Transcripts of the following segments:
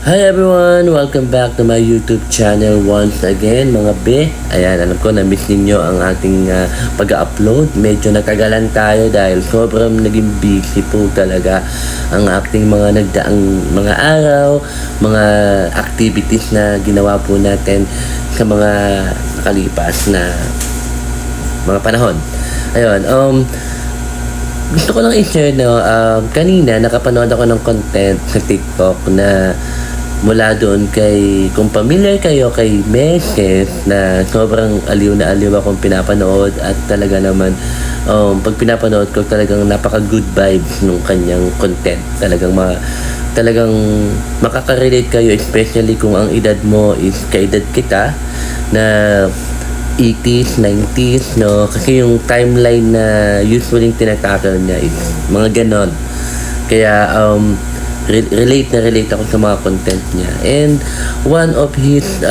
Hi everyone! Welcome back to my YouTube channel once again mga be. Ayan, alam ko na-miss ninyo ang ating pag-upload. Medyo nakagalan tayo dahil sobrang naging busy po talaga ang ating mga nagdaang mga araw, mga activities na ginawa po natin sa mga nakalipas na mga panahon. Ayun, gusto ko lang i-share kanina nakapanood ako ng content sa TikTok na mula doon kung familiar kayo kay Meses na sobrang aliw na aliw akong pinapanood at talaga naman pag pinapanood ko talagang napaka good vibes nung kanyang content. Talagang makaka-relate kayo, especially kung ang edad mo is kaedad kita na 80s, 90s, no? Kasi yung timeline na usually tinatakal niya is mga ganon. Kaya relate ako sa mga content niya. And one of his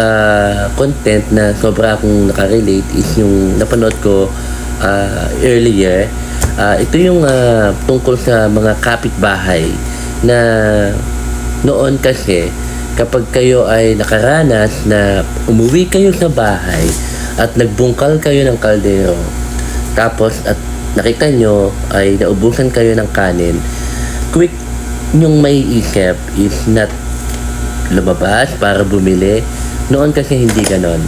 content na sobra akong nakarelate is yung napanood ko earlier. Ito yung tungkol sa mga kapitbahay na noon kasi kapag kayo ay nakaranas na umuwi kayo sa bahay at nagbungkal kayo ng kaldero tapos at nakita nyo ay naubusan kayo ng kanin, quick yung may isip is not lumabas para bumili. Noon kasi hindi ganon.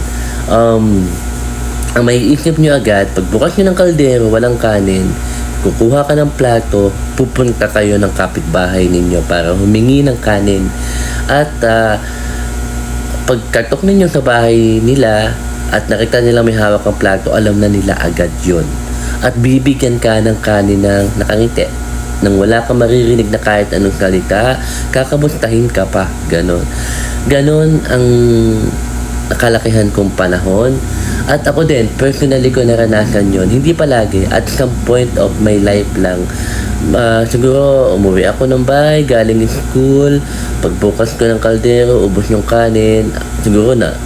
Ang may isip nyo agad, pagbukas nyo ng kaldero, walang kanin, kukuha ka ng plato, pupunta kayo ng kapitbahay ninyo para humingi ng kanin. At pagkatok ninyo sa bahay nila at nakita nila may hawak ang plato, alam na nila agad yun. At bibigyan ka ng kanin ng nakangiti. Nang wala kang maririnig na kahit anong salita, kakamustahin ka pa. Ganon ang nakalakihan kong panahon. At ako din, personally ko naranasan yon. Hindi palagi, at some point of my life lang. Siguro umuwi ako ng bahay, galing school, pagbukas ko ng kaldero, ubos yung kanin. Siguro na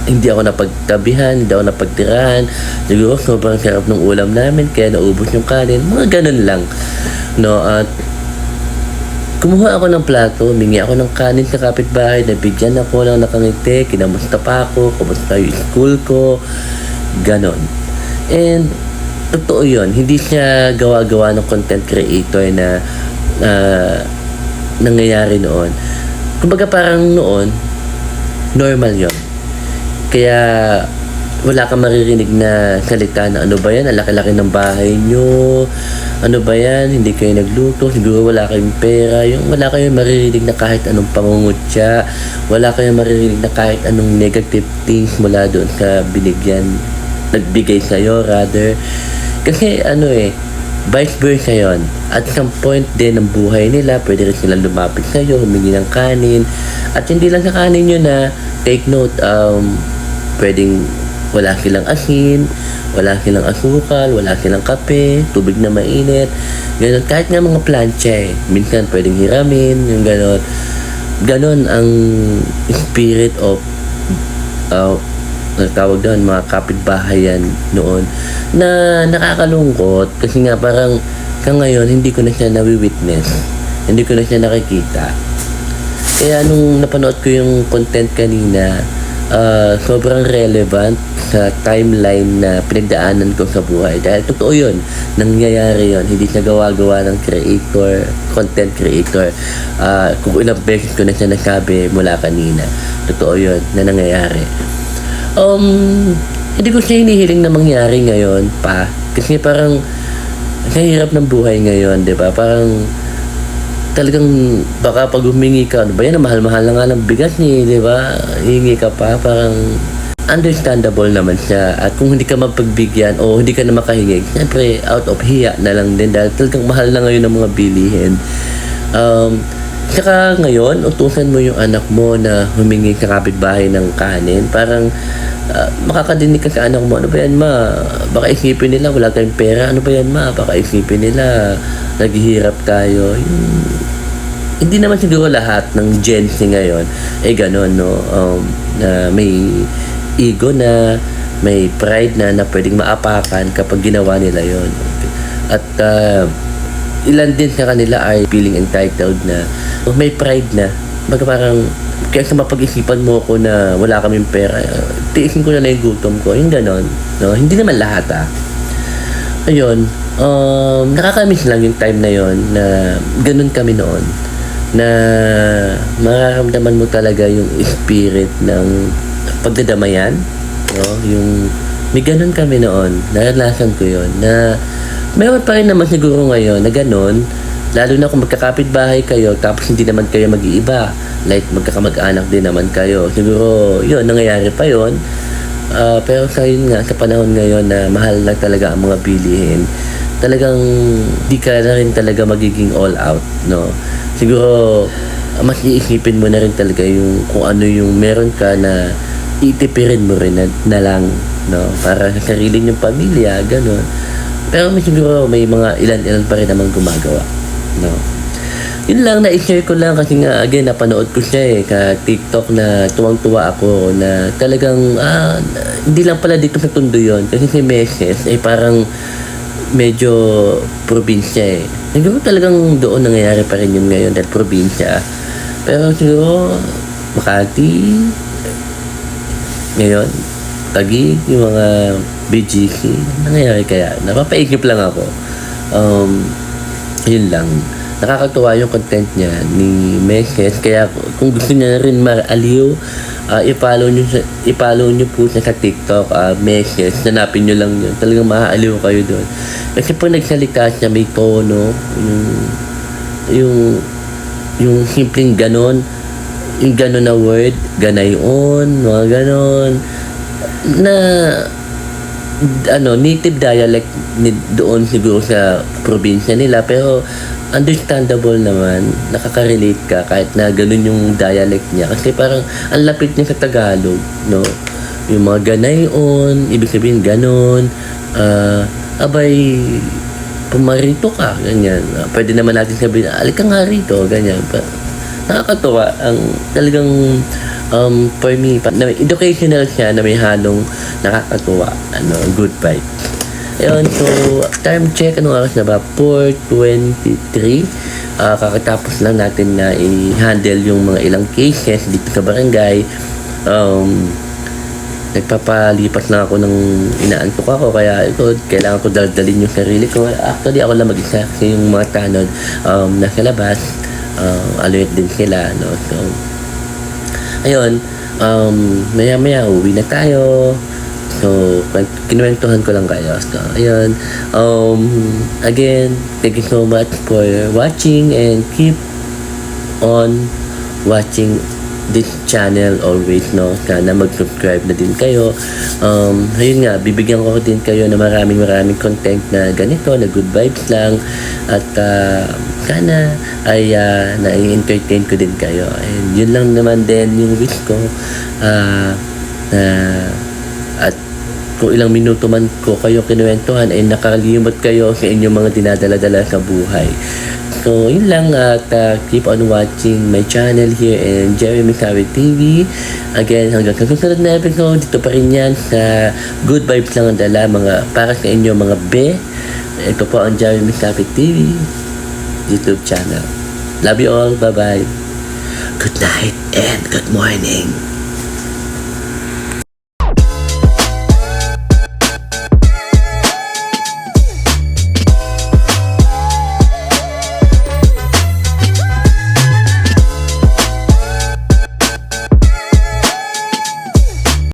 hindi ako napagtabihan, hindi ako napagtirahan. Siguro sobrang sarap ng ulam namin kaya naubos yung kanin. Mga ganon lang. No, at kumuha ako ng plato, humingi ako ng kanin sa kapitbahay, nabigyan ako ng nakangiti, kinamusta pa ako, kumusta yung school ko, ganon. And totoo yun, hindi siya gawa-gawa ng content creator na nangyayari noon. Kumbaga parang noon, normal yun. Kaya wala kang maririnig na salita na ano ba yan, ang laki-laki ng bahay nyo, ano ba yan, hindi kayo nagluto, siguro wala kayong pera, yung wala kayong maririnig na kahit anong pangungutya, wala kayong maririnig na kahit anong negative things mula doon sa nagbigay sa'yo rather. Kasi vice versa yun. At some point din ng buhay nila, pwede rin silang lumapit sa'yo, humingi ng kanin, at hindi lang sa kanin nyo na, take note, pwedeng wala silang asin, wala silang asukal, wala silang kape, tubig na mainit, gano'n. Kahit nga mga plancha minsan pwedeng hiramin, yung gano'n. Gano'n ang spirit of tawag doon, mga kapitbahayan noon na nakakalungkot kasi nga parang ngayon hindi ko na siya nawi-witness, hindi ko na siya nakikita. Kaya nung napanood ko yung content kanina, sobrang relevant sa timeline na pinagdaanan ko sa buhay. Dahil totoo yun, nangyayari yun. Hindi siya gawa-gawa ng content creator. Kung ilang beses ko na siya nasabi mula kanina, totoo yun na nangyayari. Hindi ko siya hinihiling na mangyari ngayon pa. Kasi parang sa hirap ng buhay ngayon, di ba? Parang talagang baka pag humingi ka, ano ba yan, mahal-mahal na nga ng bigas niya, di ba? Hingi ka pa, parang understandable naman siya. At kung hindi ka mapagbigyan o hindi ka na makahingi, siyempre out of hiya na lang din dahil talagang mahal na ngayon ng mga bilihin. Saka ngayon, utusan mo yung anak mo na humingi sa kapitbahay ng kanin. Parang makakadinig ka sa anak mo, ano ba yan ma? Baka isipin nila wala kayong pera. Ano ba yan ma? Baka isipin nila naghihirap tayo. Hindi naman siguro lahat ng Gen Z ngayon gano'n, no? Na may ego na, may pride na pwedeng maapakan kapag ginawa nila yon. At ilan din sa kanila ay feeling entitled na may pride na baga parang, kaya mapag-isipan mo ko na wala kaming pera, tiisin ko na lang yung gutom ko, yung ganon, no? Hindi naman lahat, Ayun, nakakamiss lang yung time na yon na ganun kami noon, na mararamdaman mo talaga yung spirit ng pagdadamayan, no? Yung may ganun kami noon, naranasan ko yon na meron pa rin naman siguro ngayon na ganun, lalo na kung magkakapit-bahay kayo tapos hindi naman kayo mag-iiba, like magkakamag-anak din naman kayo, siguro yun, nangyayari pa yon. Pero sa yun nga, sa panahon ngayon na mahal lang talaga ang mga bilihin, talagang di ka na rin talaga magiging all out, no? Siguro, mas iisipin mo na rin talaga yung kung ano yung meron ka na itipirin mo rin na lang, no? Para sa sarili niyong pamilya, gano'n. Pero siguro may mga ilan-ilan pa rin naman gumagawa, no? Yun lang, na-share ko lang kasi nga, again, napanood ko siya ka TikTok na tuwang-tuwa ako na talagang, hindi lang pala dito sa Tondo yun. Kasi si Meses ay parang medyo probinsya Siguro talagang doon nangyayari pa rin yun ngayon dahil probinsya. Pero siguro, Makati, ngayon, Taguig, yung mga BGC, nangyayari kaya. Napapaigip lang ako. Yun lang. Nakakatuwa yung content niya ni Meses, kaya kung gusto niya rin maaliw, i-follow nyo po siya sa TikTok, Meses, hanapin nyo lang yun, talagang maaaliw kayo doon. Kasi po nagsalita siya, may tono, yung simpleng ganon, yung ganon na word, ganayon, mga ganon, na native dialect doon siguro sa probinsya nila, pero understandable naman, nakaka-relate ka kahit na ganun yung dialect niya kasi parang ang lapit niya sa Tagalog, no? Yung mga ganayon, ibig sabihin ganon, abay, pumarito ka, ganyan. Pwede naman natin sabihin, alika nga rito, ganyan. Nakakatuwa, ang talagang for me, na educational siya na may halong nakakatuwa, good vibe. Ayun, so, time check, anong oras na ba? 4:23. Kakatapos lang natin na i-handle yung mga ilang cases dito sa barangay. Nagpapalipas lang ako ng inaantok ako, kaya ito, kailangan ko daldalin yung sarili ko. Actually, ako lang mag-isa kasi yung mga tanod nasa labas, alert din sila, no? So, ayun, maya-maya, uwi na tayo. So, kinuwentuhan ko lang kayo. So, ayun. Again, thank you so much for watching and keep on watching this channel always, no? Sana mag-subscribe na din kayo. Ayun nga, bibigyan ko din kayo na maraming content na ganito, na good vibes lang. At sana ay na-entertain ko din kayo. And yun lang naman din yung wish ko. At kung ilang minuto man ko kayo kinuwentuhan ay nakalimot kayo sa inyong mga dinadala-dala sa buhay. So, yun lang at keep on watching my channel here in Jeremy Sawi TV. Again, hanggang sa susunod na episode, dito pa rin yan sa Good Vibes lang ang dala, para sa inyo mga be. Ito po ang Jeremy Sawi TV YouTube channel. Love you all. Bye-bye. Good night and good morning.